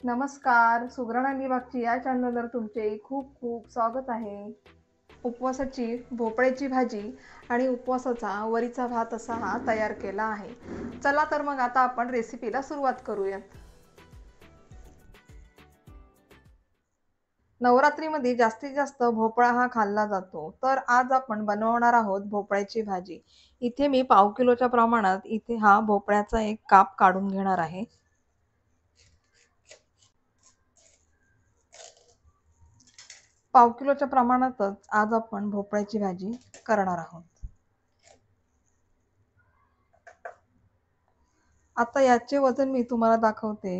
नमस्कार, सुगरण अलिबागची या चॅनलवर तुमचे खूप खूप स्वागत आहे. उपवासाची भोपळ्याची भाजी आणि उपवासाचा वरीचा भात असा हा तयार केला आहे. चला तर मग आता आपण रेसिपीला सुरुवात करूयात. नवरात्रीमध्ये जास्तीत जास्त भोपळा हा खाल्ला जातो. तर आज आपण बनवणार आहोत भोपळ्याची भाजी. इथे मी पाव किलोच्या प्रमाणात इथे हा भोपळ्याचा एक काप काढून घेणार आहे. पाव किलोच्या प्रमाणातच आज आपण भोपळ्याची भाजी करणार आहोत. आता याचे वजन मी तुम्हाला दाखवते.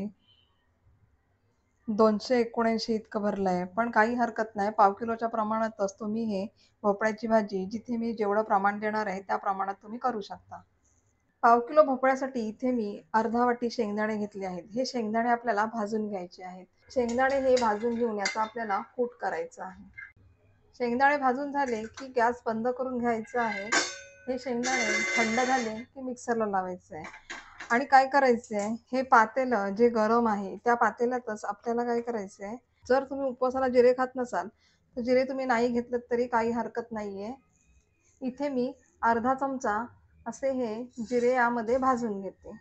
279 इतकं भरलंय, पण काही हरकत नाही. पाव किलोच्या प्रमाणातच तुम्ही हे भोपळ्याची भाजी जिथे मी जेवढं प्रमाण देणार आहे त्या प्रमाणात तुम्ही करू शकता. पाव किलो भोपळ्यासाठी इथे मी अर्धा वाटी शेंगदाणे घेतले आहेत. हे शेंगदाणे आपल्याला भाजून घ्यायचे आहेत. शेंगदाणे हे भाजून घेऊन याचा आपल्याला कूट करायचा आहे. शेंगदाणे भाजून झाले की गॅस बंद करून घ्यायचा आहे. हे शेंगदाणे थंड झाले की मिक्सरला लावायचे आहे. आणि काय करायचंय, हे पातेलं जे गरम आहे त्या पातेल्यातच आपल्याला काय करायचंय, जर तुम्ही उपवासाला जिरे खात नसाल तर जिरे तुम्ही नाही घेतलं तरी काही हरकत नाहीये. इथे मी अर्धा चमचा असे हे जिरे यामध्ये भाजून घेते.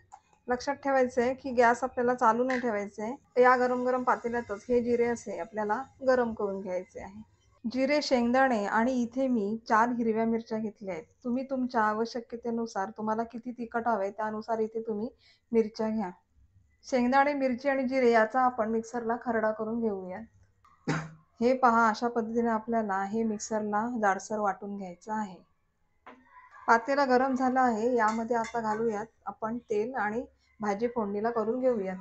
लक्षात ठेवायचंय की गॅस आपल्याला चालू नाही ठेवायचंय. या गरम गरम पातेल्यातच हे जिरे असे आपल्याला गरम करून घ्यायचे आहे. जिरे, शेंगदाणे आणि इथे मी 4 हिरव्या मिरच्या घेतल्या आहेत. तुम्ही तुमच्या आवश्यकतेनुसार तुम्हाला किती तिखट हवे त्यानुसार इथे तुम्ही मिरच्या घ्या. शेंगदाणे, मिरची आणि जिरे याचा आपण मिक्सरला खरडा करून घेऊया. हे पहा, अशा पद्धतीने आपल्याला हे मिक्सरला जाडसर वाटून घ्यायचं आहे. पातेला गरम झाला आहे. यामध्ये आता घालूयात आपण तेल आणि भाजी फोडणीला करून घेऊयात.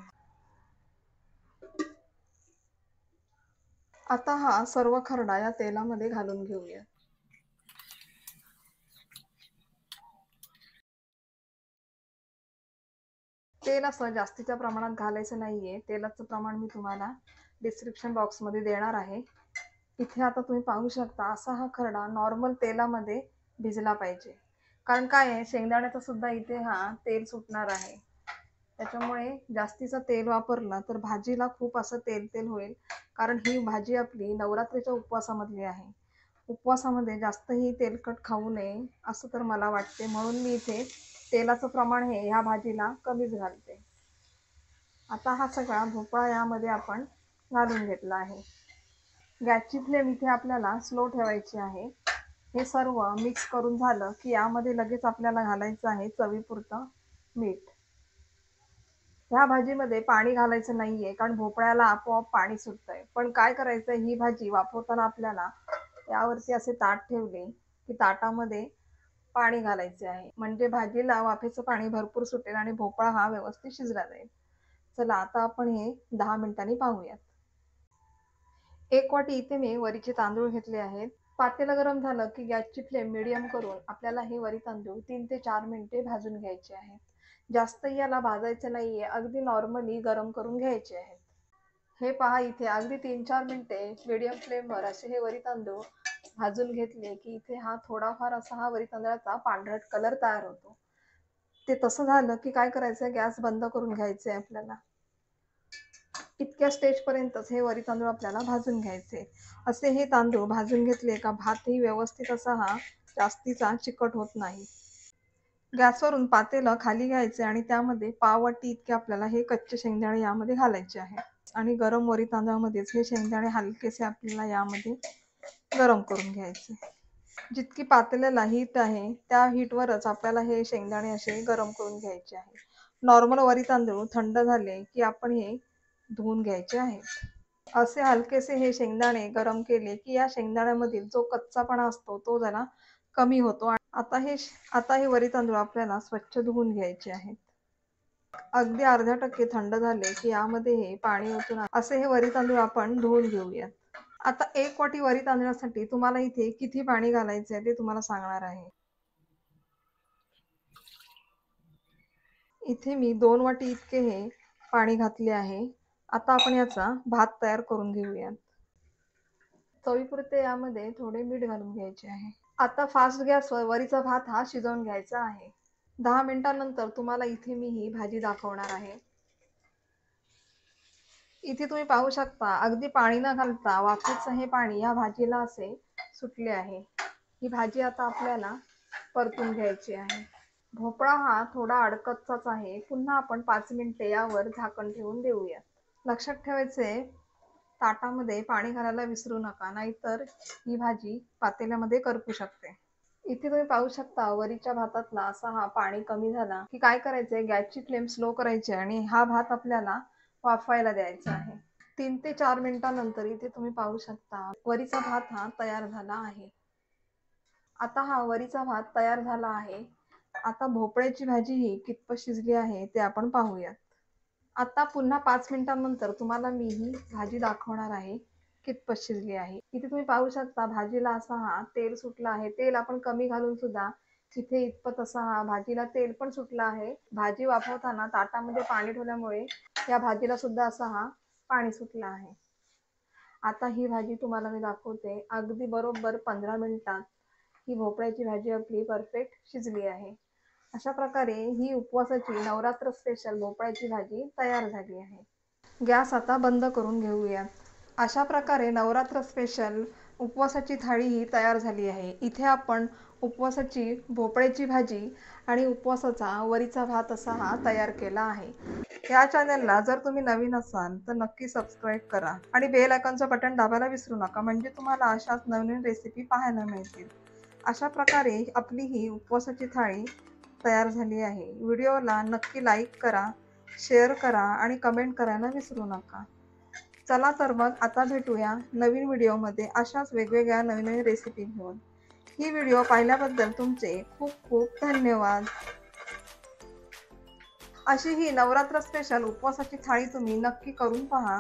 आता हा सर्व खरडा या तेलामध्ये घालून घेऊया. तेल असं जास्तीच्या प्रमाणात घालायचं नाहीये. तेलाचं प्रमाण मी तुम्हाला डिस्क्रिप्शन बॉक्समध्ये देणार आहे. इथे आता तुम्ही पाहू शकता असा हा खरडा नॉर्मल तेलामध्ये भिजला पाहिजे. कारण काय आहे, शेंगदाण्याचा सुद्धा इथे हा तेल सुटणार आहे. त्याच्यामुळे जास्तीचं तेल वापरलं तर भाजीला खूप असं तेल तेल होईल. कारण ही भाजी आपली नवरात्रीच्या उपवासामधली आहे. उपवासामध्ये जास्तही तेलकट खाऊ नये असं तर मला वाटते. म्हणून मी इथे तेलाचं प्रमाण हे ह्या भाजीला कमीच घालते. आता हा सगळा भोपळा यामध्ये आपण घालून घेतला आहे. गॅसची फ्लेम इथे आपल्याला स्लो ठेवायची आहे. हे सर्व मिक्स करून झालं की यामध्ये लगेच आपल्याला घालायचं आहे चवीपुरतं मीठ. ह्या भाजीमध्ये पाणी घालायचं नाहीये, कारण भोपळ्याला आपोआप पाणी सुटतंय. पण काय करायचंय, ही भाजी वाफवताना आपल्याला यावरती असे ताट ठेवले की ताटामध्ये पाणी घालायचे आहे. म्हणजे भाजीला वाफेचं पाणी भरपूर सुटेल आणि भोपळा हा व्यवस्थित शिजला जाईल. चला आता आपण हे 10 मिनिटांनी पाहूयात. 1 वाटी इथे मी वरीचे तांदूळ घेतले आहेत. पातेलं गरम झालं की गॅसची फ्लेम मीडियम करून आपल्याला हे वरी तांदूळ 3 ते 4 मिनिटे भाजून घ्यायचे आहेत. जास्त याला भाजायचं नाहीये, अगदी नॉर्मली गरम करून घ्यायचे आहेत. हे पहा, इथे अगदी 3-4 मिनिटे मीडियम फ्लेमवर असे हे वरी तांदूळ भाजून घेतले की इथे हा थोडाफार असा हा वरी तांदळाचा पांढरट कलर तयार होतो. ते तसं झालं की काय करायचं, गॅस बंद करून घ्यायचंय आपल्याला. इतक्या स्टेजपर्यंतच हे वरी तांदूळ आपल्याला भाजून घ्यायचे. असे हे तांदूळ भाजून घेतले का भातही व्यवस्थित असा हा जास्तीचा चिकट होत नाही. गॅसवरून पातेलं खाली घ्यायचे आणि त्यामध्ये पाव वाटी इतके आपल्याला हे कच्चे शेंगदाणे यामध्ये घालायचे आहे. आणि गरम वरी तांदळामध्येच हे शेंगदाणे हलकेसे आपल्याला यामध्ये गरम करून घ्यायचे. जितकी पातेल्याला हीट आहे त्या हीटवरच आपल्याला हे शेंगदाणे असे गरम करून घ्यायचे आहे. नॉर्मल वरी तांदूळ थंड झाले की आपण हे धुवून घ्यायचे आहेत. असे हलकेसे हे शेंगदाणे गरम केले की या शेंगदाण्यामधील जो कच्चापणा असतो तो जरा कमी होतो. आता हे वरी तांदूळ आपल्याला स्वच्छ धुवून घ्यायचे आहेत. अगदी अर्ध्या टक्के थंड झाले की यामध्ये हे पाणी ओतून असे हे वरी तांदूळ आपण धुवून घेऊयात. आता 1 वाटी वरी तांदळासाठी तुम्हाला इथे किती पाणी घालायचे आहे ते तुम्हाला सांगणार आहे. इथे मी 2 वाटी इतके हे पाणी घातले आहे. आता आपण याचा भात तयार करून घेऊयात. चवीपुरते यामध्ये थोडे मीठ घालून घ्यायचे आहे. आता फास्ट गॅसवर वरीचा भात हा शिजवून घ्यायचा आहे. 10 मिनिटांनंतर तुम्हाला इथे मी ही भाजी दाखवणार आहे. इथे तुम्ही पाहू शकता अगदी पाणी न घालता वाफेचं हे पाणी या भाजीला असे सुटले आहे. ही भाजी आता आपल्याला परतून घ्यायची आहे. भोपळा हा थोडा अडकतचाच आहे. पुन्हा आपण 5 मिनिटे यावर झाकण ठेवून देऊया. लक्षात ठेवायचे, ताटामध्ये पाणी घालायला विसरू नका, नाहीतर ही भाजी पातेल्यामध्ये करपू शकते. इथे तुम्ही पाहू शकता वरीच्या भातातला असा हा पाणी कमी झाला की काय करायचंय, गॅसची फ्लेम स्लो करायची आणि हा भात आपल्याला वाफवायला द्यायचा आहे. 3 ते 4 मिनिटांनंतर इथे तुम्ही पाहू शकता वरीचा भात हा तयार झाला आहे. आता हा वरीचा भात तयार झाला आहे. आता भोपळ्याची भाजी ही कितपत शिजली आहे ते आपण पाहूयात. आता पुन्हा 5 मिनिटांनंतर तुम्हाला मी ही भाजी दाखवणार आहे कितपत शिजली आहे. इथे तुम्ही पाहू शकता भाजीला असा हा तेल सुटला आहे. तेल आपण कमी घालून सुद्धा इथे इतपत असा हा भाजीला तेल पण सुटला आहे. भाजी वाफवताना ताटामध्ये पाणी ठेवल्यामुळे या भाजीला सुद्धा असा हा पाणी सुटला आहे. आता ही भाजी तुम्हाला मी दाखवते. अगदी बरोबर 15 मिनिटात ही भोपळ्याची भाजी आपली परफेक्ट शिजली आहे. अशा प्रकारे ही उपवासाची नवरात्र स्पेशल भोपळ्याची भाजी तयार झाली आहे. गॅस आता बंद करून घेऊया. अशा प्रकारे नवरात्र स्पेशल उपवासाची थाळी ही तयार झाली आहे. इथे आपण उपवासाची भोपळ्याची भाजी आणि उपवासाचा वरीचा भात असा हा तयार केला आहे. या चॅनलला जर तुम्ही नवीन असाल तर नक्की सबस्क्राईब करा आणि बेल आयकॉनचं बटन दाबायला विसरू नका, म्हणजे तुम्हाला अशाच नवीन रेसिपी पाहायला मिळतील. अशा प्रकारे आपली ही उपवासाची थाळी तयार झाली आहे. व्हिडिओला नक्की लाईक करा, शेअर करा आणि कमेंट करायला विसरू नका. चला तर मग आता भेटूया नवीन व्हिडिओमध्ये अशाच वेगवेगळ्या नवीन नवीन रेसिपी घेऊन. ही व्हिडिओ पाहिल्याबद्दल तुमचे खूप खूप धन्यवाद. अशी ही नवरात्र स्पेशल उपवासाची थाळी तुम्ही नक्की करून पहा.